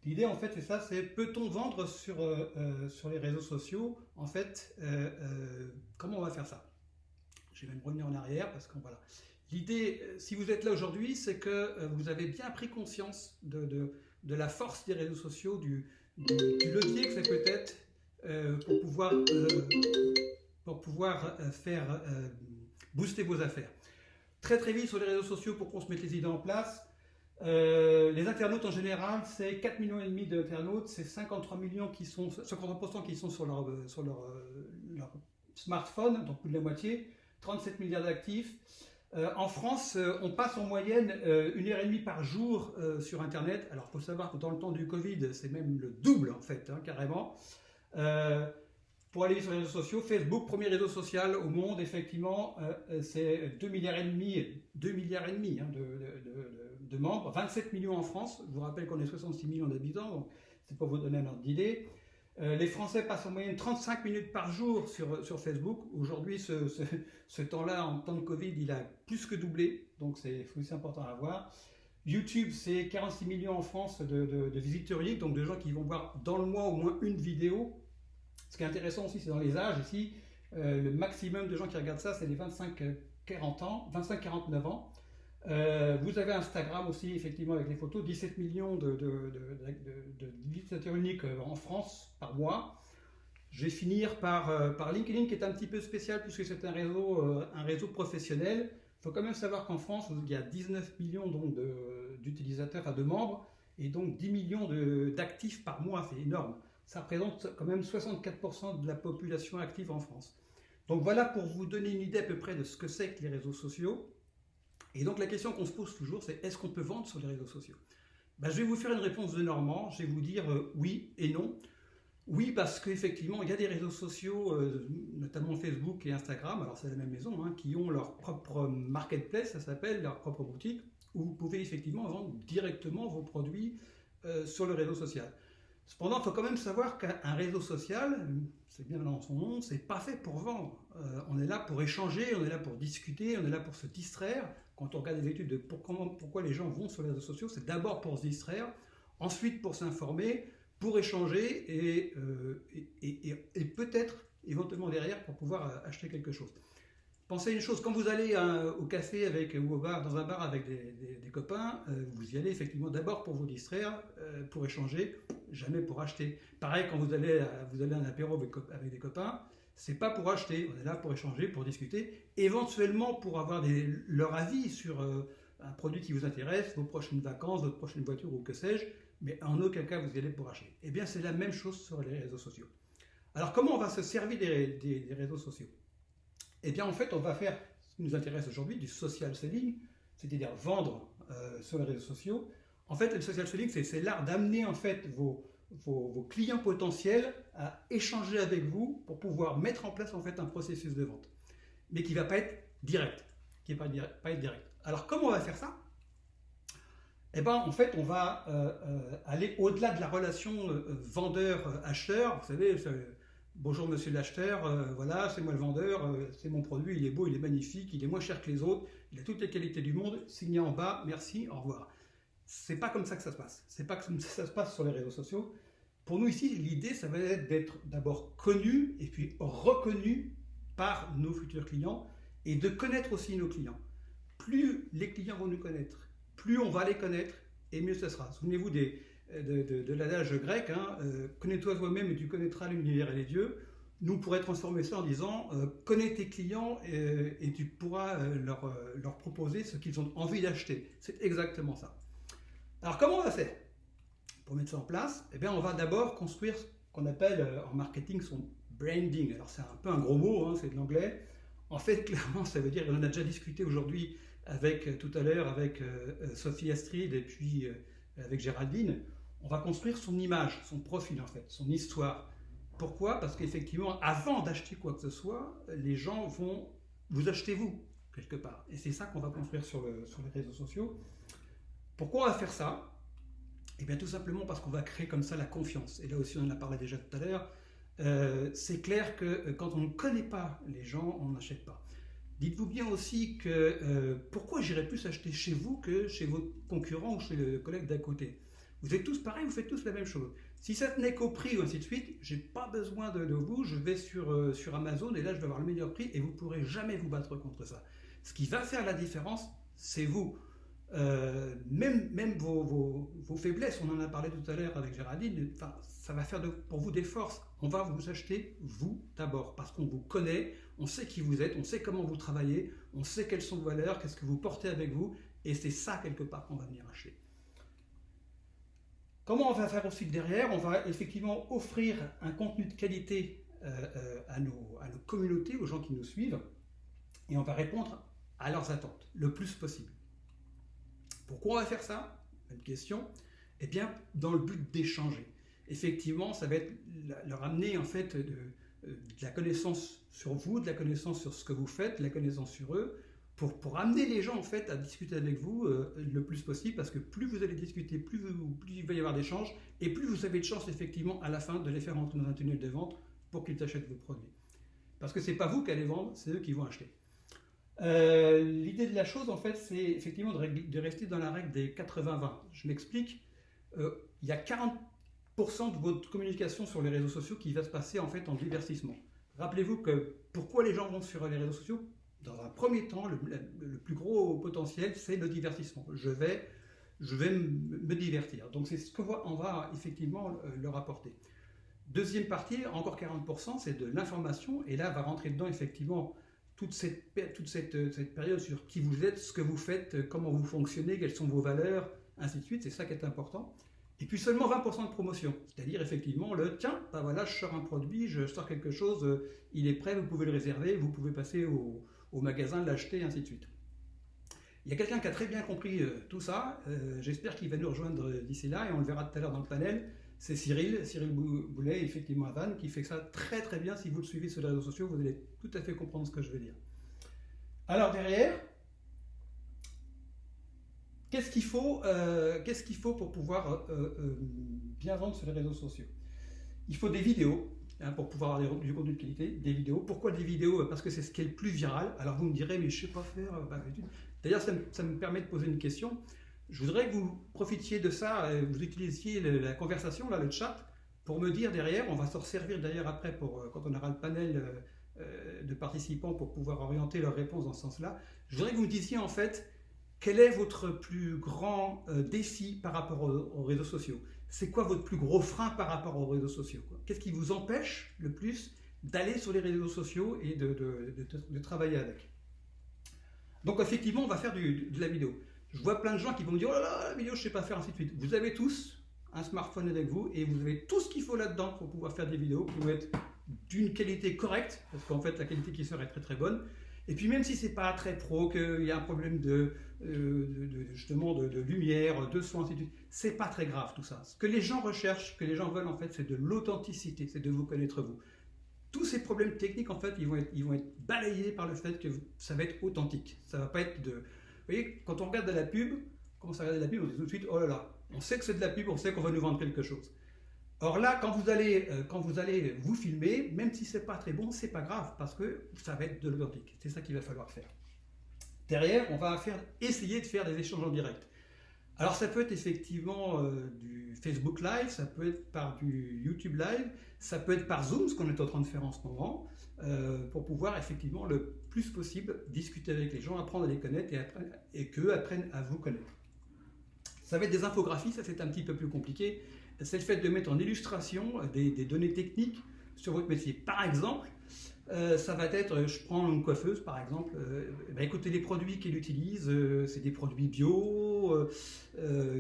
L'idée, en fait, c'est ça, c'est peut-on vendre sur les réseaux sociaux? En fait, comment on va faire ça? Je vais même revenir en arrière parce que voilà. L'idée, si vous êtes là aujourd'hui, c'est que vous avez bien pris conscience de la force des réseaux sociaux, du levier que c'est peut-être pour pouvoir faire booster vos affaires. Très très vite sur les réseaux sociaux pour qu'on se mette les idées en place. Les internautes en général, c'est 4,5 millions d'internautes, c'est 53% qui sont sur leur smartphone, donc plus de la moitié, 37 milliards d'actifs. En France, on passe en moyenne 1h30 par jour sur Internet. Alors, il faut savoir que dans le temps du Covid, c'est même le double, en fait, hein, carrément. Pour aller sur les réseaux sociaux, Facebook, premier réseau social au monde, effectivement, c'est 2,5 milliards, hein, de membres, 27 millions en France. Je vous rappelle qu'on est 66 millions d'habitants, donc c'est pour vous donner un ordre d'idée. Les Français passent en moyenne 35 minutes par jour sur Facebook. Aujourd'hui, ce temps-là, en temps de Covid, il a plus que doublé, donc c'est aussi important à voir. YouTube, c'est 46 millions en France de visiteurs uniques, donc de gens qui vont voir dans le mois au moins une vidéo. Ce qui est intéressant aussi, c'est dans les âges. Ici, le maximum de gens qui regardent ça, c'est les 25-49 ans. Vous avez Instagram aussi, effectivement, avec les photos, 17 millions de visiteurs uniques en France par mois. Je vais finir par LinkedIn, qui est un petit peu spécial puisque c'est un réseau professionnel. Il faut quand même savoir qu'en France, il y a 19 millions d'utilisateurs, enfin de membres, et donc 10 millions d'actifs par mois, c'est énorme. Ça représente quand même 64% de la population active en France. Donc voilà pour vous donner une idée à peu près de ce que c'est que les réseaux sociaux. Et donc la question qu'on se pose toujours, c'est est-ce qu'on peut vendre sur les réseaux sociaux? Je vais vous faire une réponse de Normand, je vais vous dire oui et non. Oui, parce qu'effectivement, il y a des réseaux sociaux, notamment Facebook et Instagram, alors c'est la même maison, hein, qui ont leur propre marketplace, ça s'appelle, leur propre boutique, où vous pouvez effectivement vendre directement vos produits sur le réseau social. Cependant, il faut quand même savoir qu'un réseau social, c'est bien dans son nom, c'est pas fait pour vendre. On est là pour échanger, on est là pour discuter, on est là pour se distraire. Quand on regarde des études de pourquoi les gens vont sur les réseaux sociaux, c'est d'abord pour se distraire, ensuite pour s'informer, pour échanger et peut-être éventuellement derrière pour pouvoir acheter quelque chose. Pensez à une chose, quand vous allez au café ou au bar, dans un bar avec des copains, vous y allez effectivement d'abord pour vous distraire, pour échanger, jamais pour acheter. Pareil, quand vous allez à un apéro avec des copains, c'est pas pour acheter, on est là pour échanger, pour discuter, éventuellement pour avoir leur avis sur un produit qui vous intéresse, vos prochaines vacances, votre prochaine voiture ou que sais-je, mais en aucun cas vous y allez pour acheter. Eh bien, c'est la même chose sur les réseaux sociaux. Alors, comment on va se servir des réseaux sociaux? Eh bien, en fait, on va faire ce qui nous intéresse aujourd'hui, du social selling, c'est-à-dire vendre sur les réseaux sociaux. En fait, le social selling, c'est l'art d'amener en fait vos clients potentiels à échanger avec vous pour pouvoir mettre en place en fait un processus de vente, mais qui ne va pas être direct, pas être direct. Alors, comment on va faire ça? Eh bien, en fait, on va aller au-delà de la relation vendeur-acheteur. Vous savez, bonjour monsieur l'acheteur, voilà, c'est moi le vendeur, c'est mon produit, il est beau, il est magnifique, il est moins cher que les autres, il a toutes les qualités du monde, signé en bas, merci, au revoir. C'est pas comme ça que ça se passe. C'est pas comme ça se passe sur les réseaux sociaux. Pour nous ici, l'idée, ça va être d'être d'abord connu et puis reconnu par nos futurs clients et de connaître aussi nos clients. Plus les clients vont nous connaître, plus on va les connaître et mieux ce sera. Souvenez-vous de l'adage grec, hein, connais-toi toi-même et tu connaîtras l'univers et les dieux. Nous, on pourrait transformer ça en disant connais tes clients et tu pourras leur proposer ce qu'ils ont envie d'acheter. C'est exactement ça. Alors, comment on va faire pour mettre ça en place? Eh bien, on va d'abord construire ce qu'on appelle en marketing son branding. Alors, c'est un peu un gros mot, hein, c'est de l'anglais. En fait, clairement, ça veut dire, on en a déjà discuté aujourd'hui tout à l'heure avec Sophie Astrid et puis avec Géraldine. On va construire son image, son profil en fait, son histoire. Pourquoi? Parce qu'effectivement, avant d'acheter quoi que ce soit, les gens vont vous acheter vous, quelque part. Et c'est ça qu'on va construire sur les réseaux sociaux. Pourquoi on va faire ça? Eh bien tout simplement parce qu'on va créer comme ça la confiance. Et là aussi on en a parlé déjà tout à l'heure. C'est clair que quand on ne connaît pas les gens, on n'achète pas. Dites-vous bien aussi que pourquoi j'irais plus acheter chez vous que chez vos concurrents ou chez le collègue d'à côté? Vous êtes tous pareils, vous faites tous la même chose. Si ça tenait qu'au prix ou ainsi de suite, j'ai pas besoin de vous, je vais sur Amazon et là je vais avoir le meilleur prix et vous pourrez jamais vous battre contre ça. Ce qui va faire la différence, c'est vous. Même vos faiblesses, on en a parlé tout à l'heure avec Géraldine, enfin, ça va faire pour vous des forces. On va vous acheter vous d'abord parce qu'on vous connaît, on sait qui vous êtes, on sait comment vous travaillez, on sait quelles sont vos valeurs, qu'est-ce que vous portez avec vous et c'est ça quelque part qu'on va venir acheter. Comment on va faire aussi derrière? On va effectivement offrir un contenu de qualité à nos communautés, aux gens qui nous suivent, et on va répondre à leurs attentes le plus possible. Pourquoi on va faire ça? Une question. Eh bien, dans le but d'échanger. Effectivement, ça va être leur amener en fait de la connaissance sur vous, de la connaissance sur ce que vous faites, de la connaissance sur eux, pour amener les gens en fait à discuter avec vous le plus possible, parce que plus vous allez discuter, plus il va y avoir d'échanges, et plus vous avez de chance effectivement à la fin de les faire entrer dans un tunnel de vente pour qu'ils achètent vos produits. Parce que c'est pas vous qui allez vendre, c'est eux qui vont acheter. L'idée de la chose en fait, c'est effectivement de rester dans la règle des 80-20. Je m'explique. Il y a 40% de votre communication sur les réseaux sociaux qui va se passer en fait en divertissement. Rappelez-vous que pourquoi les gens vont sur les réseaux sociaux? Dans un premier temps, le plus gros potentiel, c'est le divertissement. Je vais me divertir. Donc c'est ce qu'on va effectivement leur apporter. Deuxième partie, encore 40%, c'est de l'information. Et là, va rentrer dedans effectivement toute cette période sur qui vous êtes, ce que vous faites, comment vous fonctionnez, quelles sont vos valeurs, ainsi de suite. C'est ça qui est important. Et puis seulement 20% de promotion, c'est-à-dire effectivement tiens, ben voilà, je sors un produit, je sors quelque chose, il est prêt, vous pouvez le réserver, vous pouvez passer au magasin, l'acheter, ainsi de suite. Il y a quelqu'un qui a très bien compris tout ça, j'espère qu'il va nous rejoindre d'ici là, et on le verra tout à l'heure dans le panel, c'est Cyril Boulet, effectivement à Vannes, qui fait ça très très bien. Si vous le suivez sur les réseaux sociaux, vous allez tout à fait comprendre ce que je veux dire. Alors derrière, qu'est-ce qu'il faut pour pouvoir bien vendre sur les réseaux sociaux? Il faut des vidéos pour pouvoir avoir du contenu de qualité, des vidéos. Pourquoi des vidéos? Parce que c'est ce qui est le plus viral. Alors vous me direz, mais je ne sais pas faire. D'ailleurs, ça me permet de poser une question. Je voudrais que vous profitiez de ça, vous utilisiez la conversation, là, le chat, pour me dire derrière, on va s'en servir d'ailleurs après quand on aura le panel de participants pour pouvoir orienter leurs réponses dans ce sens-là. Je voudrais que vous me disiez en fait, quel est votre plus grand défi par rapport aux réseaux sociaux? C'est quoi votre plus gros frein par rapport aux réseaux sociaux? Qu'est-ce qui vous empêche le plus d'aller sur les réseaux sociaux et de travailler avec? Donc effectivement, on va faire de la vidéo. Je vois plein de gens qui vont me dire « Oh là là, la vidéo, je ne sais pas faire, ainsi de suite ». Vous avez tous un smartphone avec vous et vous avez tout ce qu'il faut là-dedans pour pouvoir faire des vidéos qui vont être d'une qualité correcte, parce qu'en fait, la qualité qui sort est très très bonne. Et puis même si c'est pas très pro, qu'il y a un problème justement de lumière, de son, ainsi de suite, c'est pas très grave tout ça. Ce que les gens recherchent, ce que les gens veulent en fait, c'est de l'authenticité, c'est de vous connaître vous. Tous ces problèmes techniques en fait, ils vont être balayés par le fait que ça va être authentique. Ça va pas être de... Vous voyez, quand on regarde de la pub, on commence à regarder de la pub, on dit tout de suite, oh là là, on sait que c'est de la pub, on sait qu'on va nous vendre quelque chose. Or là, quand vous allez vous filmer, même si c'est pas très bon, c'est pas grave, parce que ça va être de l'authentique. C'est ça qu'il va falloir faire. Derrière, on va essayer de faire des échanges en direct. Alors ça peut être effectivement du Facebook Live, ça peut être par du YouTube Live, ça peut être par Zoom, ce qu'on est en train de faire en ce moment, pour pouvoir effectivement le plus possible discuter avec les gens, apprendre à les connaître et qu'eux apprennent à vous connaître. Ça va être des infographies, ça c'est un petit peu plus compliqué. C'est le fait de mettre en illustration des données techniques sur votre métier. Par exemple, ça va être, je prends une coiffeuse par exemple, écoutez, les produits qu'elle utilise, c'est des produits bio,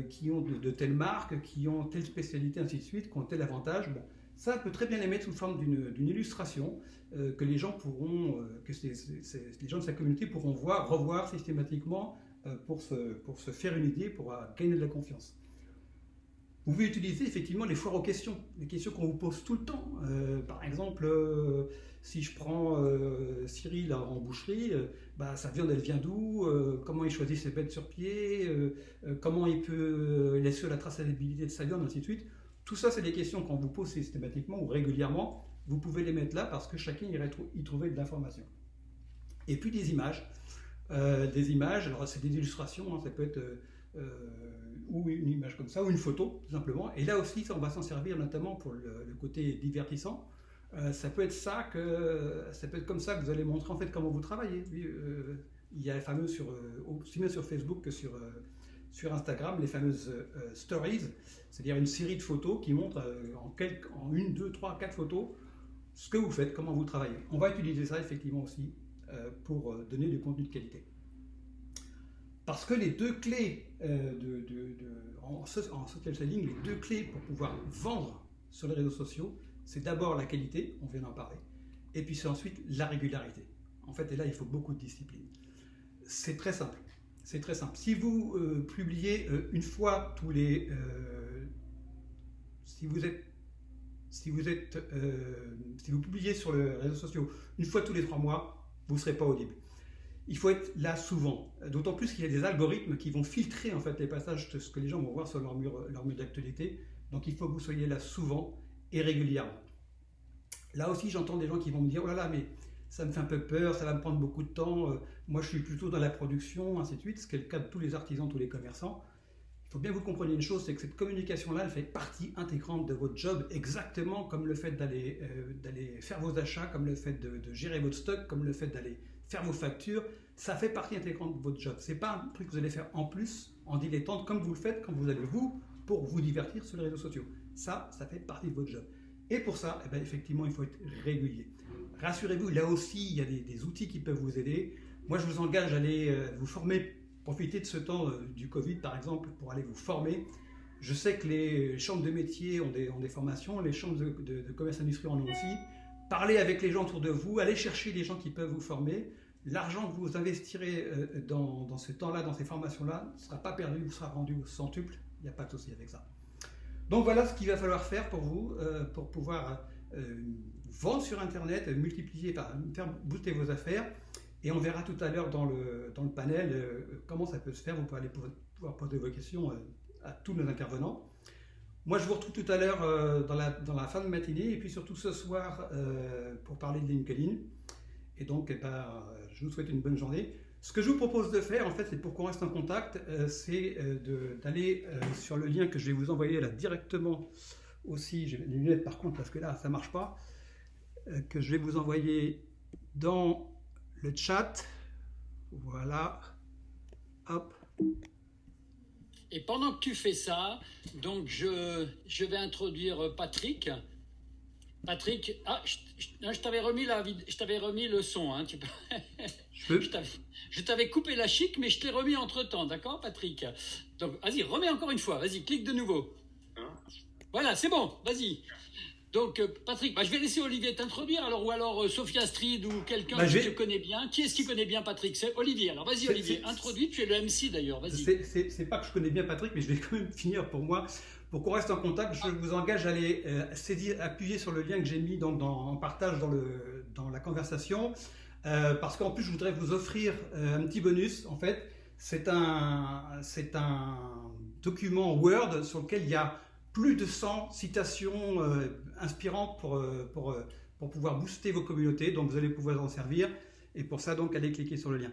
qui ont de telles marques, qui ont telle spécialité, ainsi de suite, qui ont tel avantage. Bon, ça peut très bien les mettre sous forme d'une illustration que les gens pourront, les gens de sa communauté pourront revoir systématiquement pour se faire une idée, pour gagner de la confiance. Vous pouvez utiliser effectivement les foires aux questions, les questions qu'on vous pose tout le temps. Par exemple, si je prends Cyril en boucherie, sa viande elle vient d'où, comment il choisit ses bêtes sur pied, comment il assure la traçabilité de sa viande, ainsi de suite. Tout ça, c'est des questions qu'on vous pose systématiquement ou régulièrement. Vous pouvez les mettre là parce que chacun irait y trouver de l'information. Et puis des images. Alors c'est des illustrations, hein, ça peut être ou une image comme ça, ou une photo, tout simplement. Et là aussi, on va s'en servir notamment pour le côté divertissant. Ça peut être comme ça que vous allez montrer en fait comment vous travaillez. Il y a les fameux aussi bien sur Facebook que sur Instagram, les fameuses stories, c'est-à-dire une série de photos qui montrent en 1, 2, 3, 4 photos ce que vous faites, comment vous travaillez. On va utiliser ça effectivement aussi pour donner du contenu de qualité. Parce que les deux clés en social selling, les deux clés pour pouvoir vendre sur les réseaux sociaux, c'est d'abord la qualité, on vient d'en parler, et puis c'est ensuite la régularité. En fait, et là, il faut beaucoup de discipline. C'est très simple. C'est très simple. Si vous publiez une fois tous les... si vous publiez sur les réseaux sociaux une fois tous les 3 mois, vous ne serez pas audible. Il faut être là souvent. D'autant plus qu'il y a des algorithmes qui vont filtrer en fait les passages de ce que les gens vont voir sur leur mur d'actualité. Donc il faut que vous soyez là souvent et régulièrement. Là aussi, j'entends des gens qui vont me dire « Oh là là, mais ça me fait un peu peur, ça va me prendre beaucoup de temps, moi je suis plutôt dans la production, ainsi de suite », ce qui est le cas de tous les artisans, tous les commerçants. Il faut bien que vous compreniez une chose, c'est que cette communication-là, elle fait partie intégrante de votre job, exactement comme le fait d'aller faire vos achats, comme le fait de gérer votre stock, comme le fait d'aller faire vos factures. Ça fait partie intégrante de votre job. Ce n'est pas un truc que vous allez faire en plus, en dilettante, comme vous le faites quand vous allez pour vous divertir sur les réseaux sociaux. Ça fait partie de votre job. Et pour ça, eh bien, effectivement, il faut être régulier. Rassurez-vous, là aussi, il y a des outils qui peuvent vous aider. Moi, je vous engage à aller vous former. Profitez de ce temps du Covid, par exemple, pour aller vous former. Je sais que les chambres de métiers ont des formations, les chambres de commerce industriel en ont aussi. Parlez avec les gens autour de vous, allez chercher les gens qui peuvent vous former. L'argent que vous investirez dans ce temps-là, dans ces formations-là, ne sera pas perdu, vous sera rendu au centuple. Il n'y a pas de souci avec ça. Donc voilà ce qu'il va falloir faire pour vous, pour pouvoir vendre sur Internet, multiplier, faire booster vos affaires. Et on verra tout à l'heure dans le panel comment ça peut se faire. Vous pouvez aller pouvoir poser vos questions à tous nos intervenants. Moi, je vous retrouve tout à l'heure dans la fin de matinée et puis surtout ce soir pour parler de LinkedIn. Et donc, je vous souhaite une bonne journée. Ce que je vous propose de faire, en fait, c'est pour qu'on reste en contact, c'est d'aller sur le lien que je vais vous envoyer là directement aussi. J'ai les lunettes par contre parce que là, ça ne marche pas. Que je vais vous envoyer dans le chat, voilà, hop. Et pendant que tu fais ça, donc je vais introduire Patrick. Patrick, je t'avais remis le son, hein, je t'avais coupé la chic, mais je t'ai remis entre-temps, d'accord Patrick? Donc vas-y, remets encore une fois, vas-y, clique de nouveau. Voilà, c'est bon, vas-y. Donc, Patrick, je vais laisser Olivier t'introduire, ou alors Sophia Astrid ou quelqu'un que tu connais bien. Qui est-ce qui connaît bien Patrick? C'est Olivier. Alors, vas-y, Olivier, introduis, tu es le MC d'ailleurs, vas-y. C'est pas que je connais bien Patrick, mais je vais quand même finir pour moi. Pour qu'on reste en contact, je vous engage à aller appuyer sur le lien que j'ai mis donc, en partage dans la conversation. Parce qu'en plus, je voudrais vous offrir un petit bonus. En fait, c'est un document Word sur lequel il y a plus de 100 citations inspirantes pour pouvoir booster vos communautés. Donc, vous allez pouvoir en servir. Et pour ça, donc, allez cliquer sur le lien.